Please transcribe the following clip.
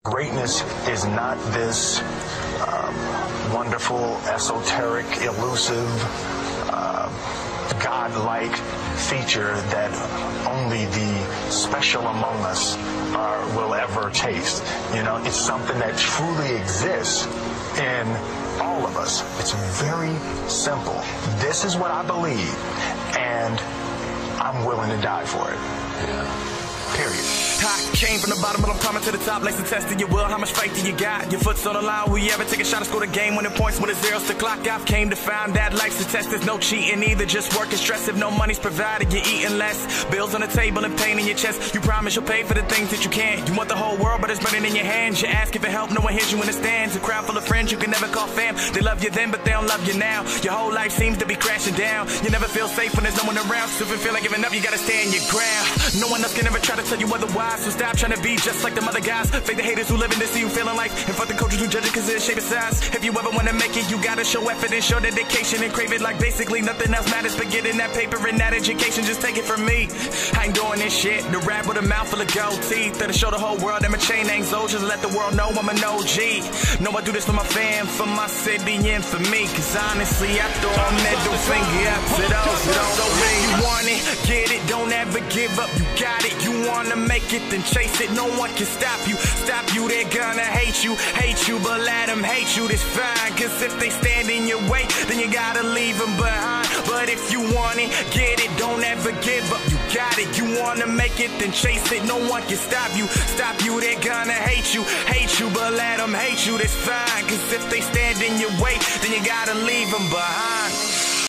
Greatness is not this wonderful, esoteric, elusive, godlike feature that only the special among us will ever taste. You know, it's something that truly exists in all of us. It's very simple. This is what I believe, and I'm willing to die for it. Yeah. Period. I came from the bottom, but I'm coming to the top. Like some testing your will, how much faith do you got? Your foot's on the line, will you ever take a shot and score the game? Winning points when the zeros to clock. I've came to find that life's a test, there's no cheating either. Just work and stress, if no money's provided, you're eating less. Bills on the table and pain in your chest. You promise you'll pay for the things that you can't. You want the whole world, but it's burning in your hands. You ask if it help, no one hears you in the stands. A crowd full of friends you can never call fam. They love you then, but they don't love you now. Your whole life seems to be crashing down. You never feel safe when there's no one around. So if you feel like giving up, you gotta stand your ground. No one else can ever try to tell you otherwise. So stop trying to be just like them other guys. Fake the haters who live in this, see you feeling like. And fuck the coaches who judge it cause of the shape of size. If you ever wanna make it, you gotta show effort and show dedication and crave it like basically nothing else matters. But getting that paper and that education, just take it from me. I ain't doing this shit. The rap with a mouth full of gold teeth. That'll show the whole world that my chain ain't so. Just let the world know I'm an OG. Know I do this for my fam, for my city and for me. Cause honestly, I throw a middle finger up to those who don't. So if you want it, get it, don't ever give up. You got it, you wanna make it, then chase it. No one can stop you, they're gonna hate you, but let them hate you, that's fine. Cause if they stand in your way, then you gotta leave them behind. But if you want it, get it, don't ever give up. You got it, you wanna make it, then chase it. No one can stop you, they're gonna hate you, but let them hate you, that's fine. Cause if they stand in your way, then you gotta leave them behind.